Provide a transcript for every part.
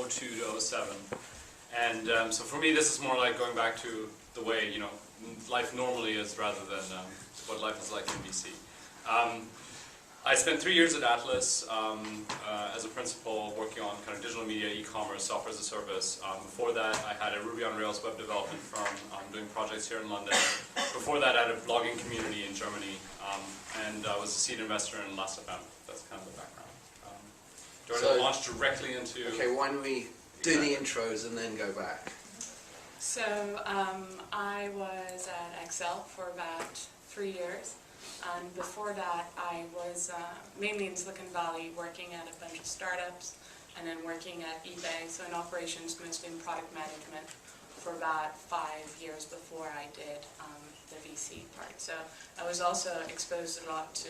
02 to 07. And so for me, this is more like going back to the way, you know, life normally is rather than what life is like in VC. I spent 3 years at Atlas as a principal, working on kind of digital media, e-commerce, software as a service. Before that, I had a Ruby on Rails web development firm doing projects here in London. Before that, I had a blogging community in Germany, and I was a seed investor in Last.fm. That's kind of the background. Do you want to launch directly into... Okay, why don't we do the intros and then go back? So I was at Excel for about 3 years. And before that, I was mainly in Silicon Valley, working at a bunch of startups, and then working at eBay, so in operations, mostly in product management, for about 5 years before I did the VC part. So I was also exposed a lot to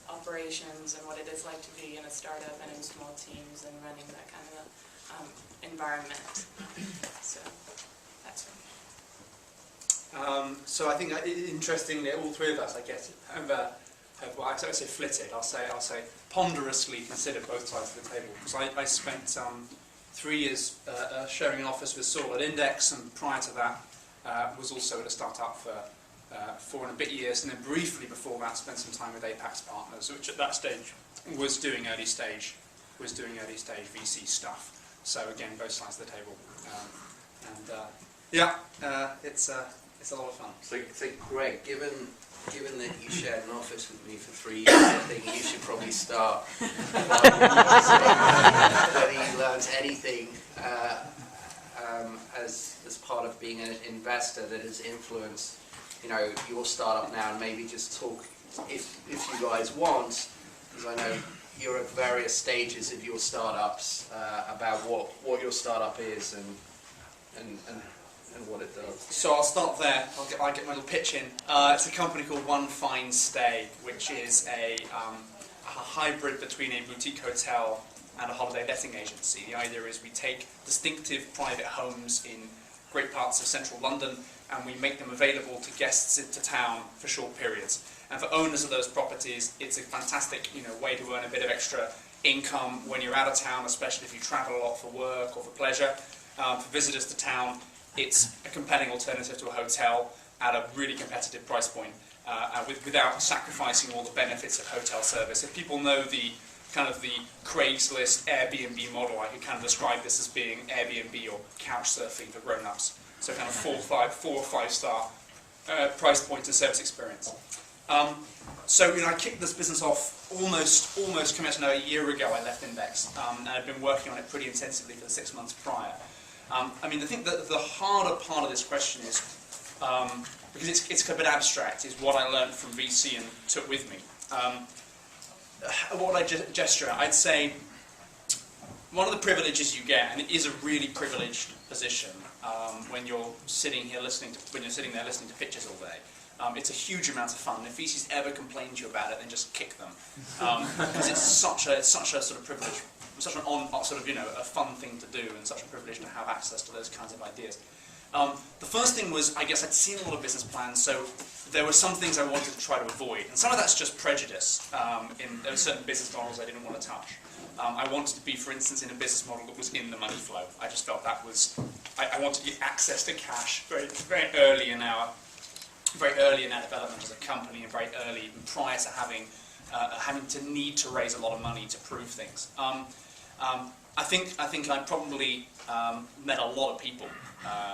operations and what it is like to be in a startup and in small teams and running that kind of environment. So that's it. So I think interestingly, all three of us, I guess, have well, I say flitted. I'll say ponderously considered both sides of the table, because I spent 3 years sharing an office with Saul at Index, and prior to that was also at a startup for 4 and a bit years, and then briefly before that spent some time with Apex Partners, which at that stage was doing early stage VC stuff. So again, both sides of the table, it's a lot of fun. So Greg, given that you shared an office with me for 3 years, I think you should probably start whether you learned anything as part of being an investor that has influenced, you know, your startup now, and maybe just talk, if you guys want, because I know you're at various stages of your startups, about what your startup is and what it does. So I'll start there. I'll get my little pitch in. It's a company called One Fine Stay, which is a hybrid between a boutique hotel and a holiday letting agency. The idea is we take distinctive private homes in great parts of central London and we make them available to guests into town for short periods. And for owners of those properties, it's a fantastic, you know, way to earn a bit of extra income when you're out of town, especially if you travel a lot for work or for pleasure. For visitors to town, it's a compelling alternative to a hotel at a really competitive price point, without sacrificing all the benefits of hotel service. If people know the kind of the Craigslist Airbnb model, I could kind of describe this as being Airbnb or couch surfing for grown-ups. So kind of 4 or 5 star price point and service experience. So you know, I kicked this business off almost coming out a year ago. I left Index, and I've been working on it pretty intensively for the 6 months prior. I mean, I think that the harder part of this question is, because it's a bit abstract, is what I learned from VC and took with me. What would I gesture at? I'd say one of the privileges you get, and it is a really privileged position when you're sitting there listening to pitches all day. It's a huge amount of fun. If VCs ever complain to you about it, then just kick them, because it's such a sort of privilege. Such an a fun thing to do, and such a privilege to have access to those kinds of ideas. The first thing was, I guess I'd seen a lot of business plans, so there were some things I wanted to try to avoid, and some of that's just prejudice. There were certain business models I didn't want to touch. I wanted to be, for instance, in a business model that was in the money flow. I just felt that was, I wanted to get access to cash very early in our development as a company, and very early, even prior to having to need to raise a lot of money to prove things. I think I probably met a lot of people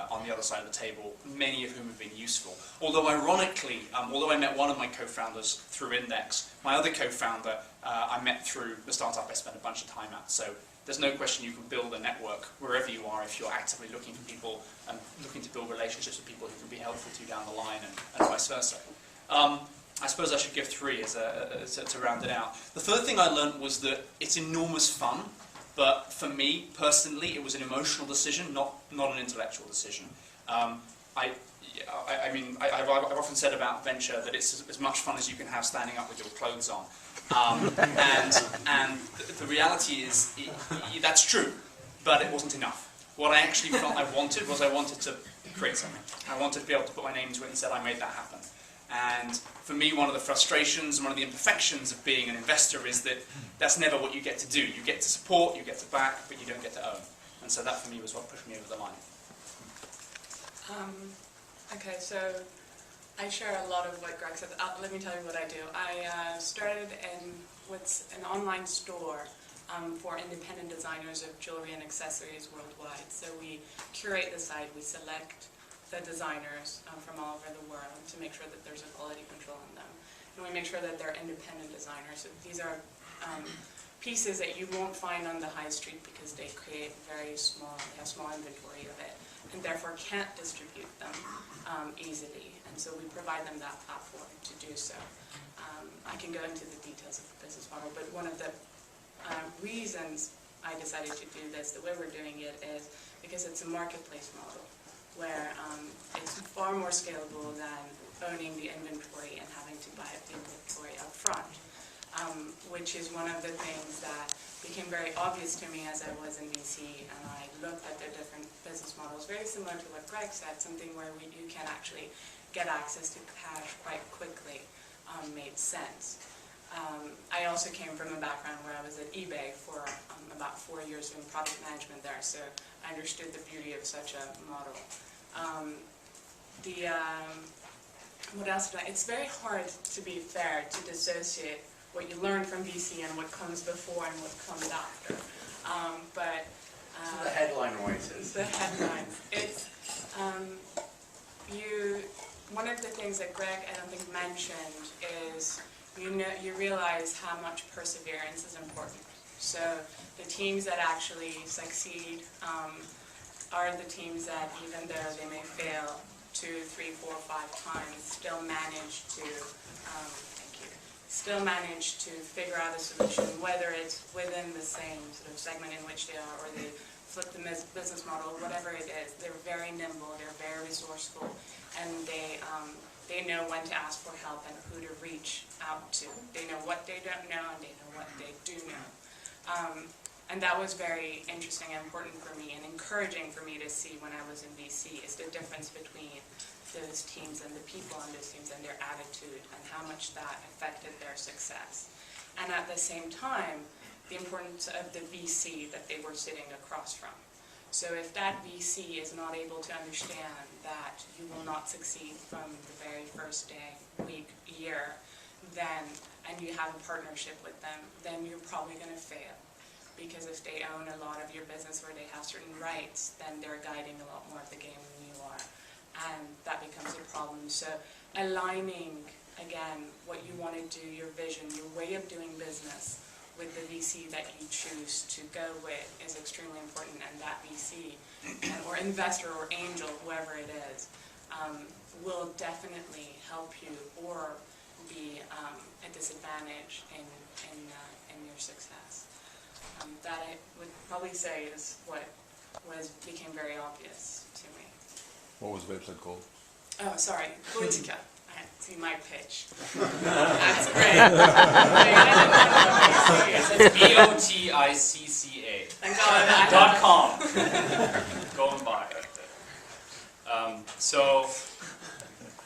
on the other side of the table, many of whom have been useful. Although ironically, although I met one of my co-founders through Index, my other co-founder I met through the startup I spent a bunch of time at. So there's no question you can build a network wherever you are if you're actively looking for people and looking to build relationships with people who can be helpful to you down the line, and vice versa. I suppose I should give 3 to round it out. The third thing I learned was that it's enormous fun, but for me personally, it was an emotional decision, not an intellectual decision. I've often said about venture that it's as much fun as you can have standing up with your clothes on, and the reality is that's true, but it wasn't enough. What I actually felt I wanted to create something. I wanted to be able to put my name to it and said I made that happen. And for me, one of the frustrations, one of the imperfections of being an investor is that that's never what you get to do. You get to support, you get to back, but you don't get to own. And so that for me was what pushed me over the line. Okay, so I share a lot of what Greg said. Let me tell you what I do. I started in what's an online store for independent designers of jewelry and accessories worldwide. So we curate the site, we select the designers from all over the world to make sure that there's a quality control on them. And we make sure that they're independent designers. So these are pieces that you won't find on the high street because they create they have small inventory of it, and therefore can't distribute them easily. And so we provide them that platform to do so. I can go into the details of the business model, but one of the reasons I decided to do this, the way we're doing it, is because it's a marketplace model where it's far more scalable than owning the inventory and having to buy the inventory up front, which is one of the things that became very obvious to me as I was in VC and I looked at their different business models, very similar to what Greg said, something where you can actually get access to cash quite quickly made sense. I also came from a background where I was at eBay for about 4 years doing product management there, so I understood the beauty of such a model. What else did it's very hard, to be fair, to dissociate what you learn from VC and what comes before and what comes after. So the headline writers. The headlines. It's one of the things that Greg, I don't think, mentioned is you realize how much perseverance is important. So the teams that actually succeed are the teams that, even though they may fail 2, 3, 4, 5 times, still manage to figure out a solution, whether it's within the same sort of segment in which they are, or they flip the business model, whatever it is. They're very nimble, they're very resourceful, and they know when to ask for help and who to reach out to. They know what they don't know and they know what they do know. And that was very interesting and important for me and encouraging for me to see when I was in VC, is the difference between those teams and the people on those teams and their attitude and how much that affected their success. And at the same time, the importance of the VC that they were sitting across from. So if that VC is not able to understand that you will not succeed from the very first day, week, year, and you have a partnership with them, then you're probably going to fail. Because if they own a lot of your business or they have certain rights, then they're guiding a lot more of the game than you are. And that becomes a problem. So aligning, again, what you want to do, your vision, your way of doing business with the VC that you choose to go with is extremely important. And that VC, or investor or angel, whoever it is, will definitely help you or be a disadvantage in your success. That I would probably say is what became very obvious to me. What was the website called? Oh, sorry, Politica. I had to see my pitch. That's great. It's BOTICCA. Thank God. .com. Go and buy it. So,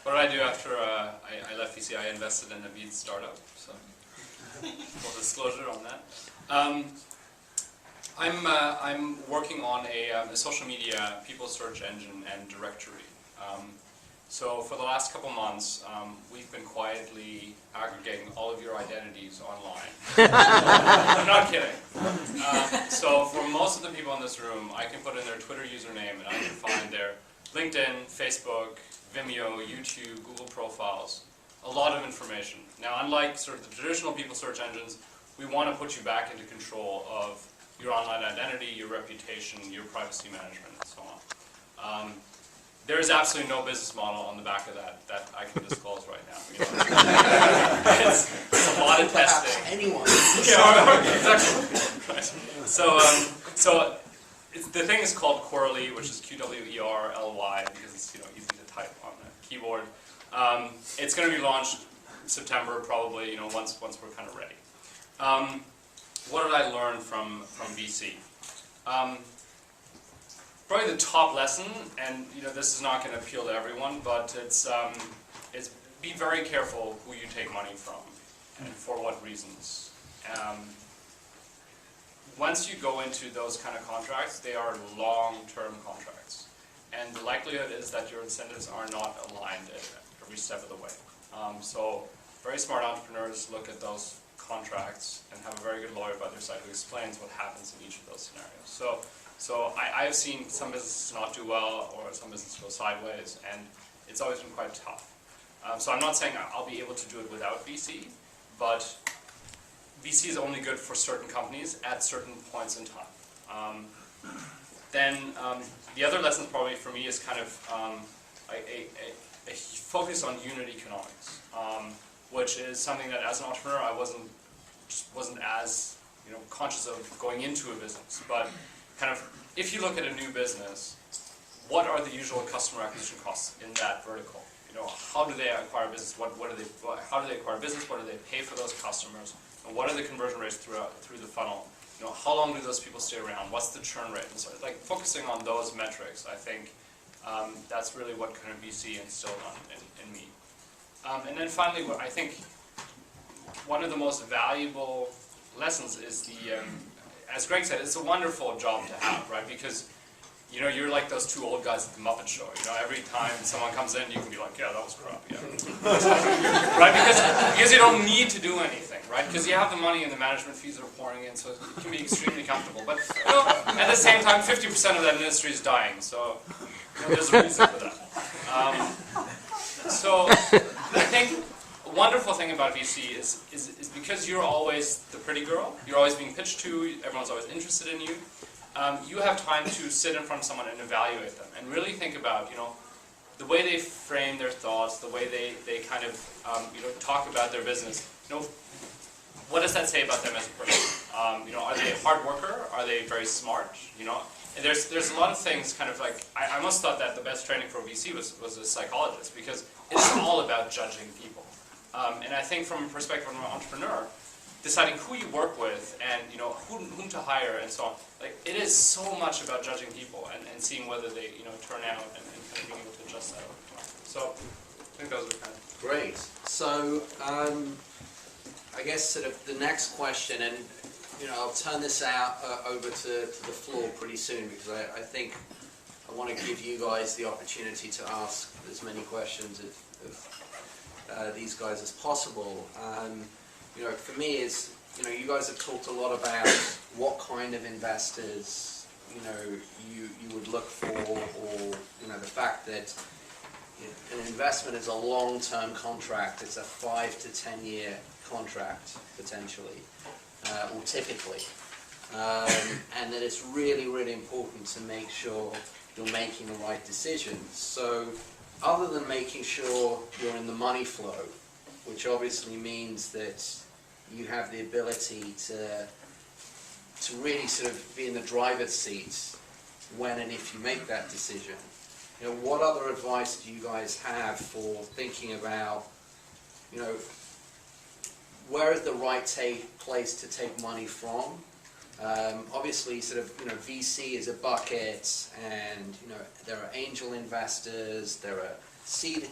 what did I do after I left VC? I invested in a VC startup. So, full disclosure on that. I'm working on a social media people search engine and directory. So for the last couple months, we've been quietly aggregating all of your identities online. I'm not kidding. So for most of the people in this room, I can put in their Twitter username and I can find their LinkedIn, Facebook, Vimeo, YouTube, Google profiles, a lot of information. Now, unlike sort of the traditional people search engines, we want to put you back into control of your online identity, your reputation, your privacy management, and so on. There is absolutely no business model on the back of that I can disclose right now. You know? it's a lot of testing. Anyone. Yeah, exactly. Right. So the thing is called Querly, which is QWERLY, because it's easy to type on the keyboard. It's going to be launched in September, probably. Once we're kind of ready. What did I learn from VC? Probably the top lesson, and this is not going to appeal to everyone, but it's be very careful who you take money from and for what reasons. once you go into those kind of contracts, they are long-term contracts. And the likelihood is that your incentives are not aligned at every step of the way. So very smart entrepreneurs look at those contracts and have a very good lawyer by their side who explains what happens in each of those scenarios. So I've seen some businesses not do well or some businesses go sideways, and it's always been quite tough. So I'm not saying I'll be able to do it without VC, but VC is only good for certain companies at certain points in time. Then the other lesson probably for me is kind of a focus on unit economics, which is something that as an entrepreneur I wasn't as conscious of going into a business. But kind of if you look at a new business, what are the usual customer acquisition costs in that vertical? How do they acquire business? How do they acquire business? What do they pay for those customers? And what are the conversion rates through the funnel? How long do those people stay around? What's the churn rate? And so, like focusing on those metrics, I think that's really what kind of VC instilled in me. And then finally, I think one of the most valuable lessons is as Greg said, it's a wonderful job to have, right? Because you're like those two old guys at the Muppet Show. Every time someone comes in, you can be like, yeah, that was crap, yeah. Right? Because you don't need to do anything, right? Because you have the money and the management fees are pouring in, so it can be extremely comfortable. But at the same time, 50% of that industry is dying, so there's a reason for that. So I think a wonderful thing about VC is because you're always the pretty girl, you're always being pitched to, everyone's always interested in you. You have time to sit in front of someone and evaluate them and really think about, the way they frame their thoughts, the way they kind of, talk about their business. What does that say about them as a person? Are they a hard worker? Are they very smart? And there's a lot of things kind of like, I almost thought that the best training for VC was a psychologist, because it's all about judging people. And I think from a perspective of an entrepreneur, deciding who you work with and whom to hire and so on. Like, it is so much about judging people and seeing whether they turn out and kind of being able to adjust that over time. So I think those are kind of great. So I guess sort of the next question, and I'll turn this out over to the floor pretty soon, because I think I want to give you guys the opportunity to ask as many questions of these guys as possible. For me, is you guys have talked a lot about what kind of investors you would look for, or the fact that an investment is a long-term contract. It's a 5 to 10 year contract potentially, or typically, and that it's really, really important to make sure you're making the right decisions. So, other than making sure you're in the money flow, which obviously means that you have the ability to really sort of be in the driver's seat when and if you make that decision. What other advice do you guys have for thinking about, where is the right place to take money from? Obviously, sort of, VC is a bucket, and there are angel investors, there are seed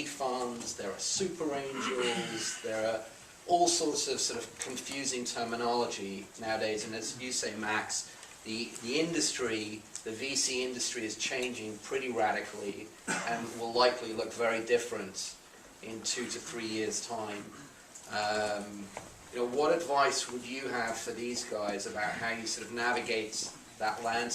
funds, there are super angels, there are all sorts of sort of confusing terminology nowadays. And as you say, Max, the industry, the VC industry, is changing pretty radically and will likely look very different in 2 to 3 years' time. What advice would you have for these guys about how you sort of navigate that landscape?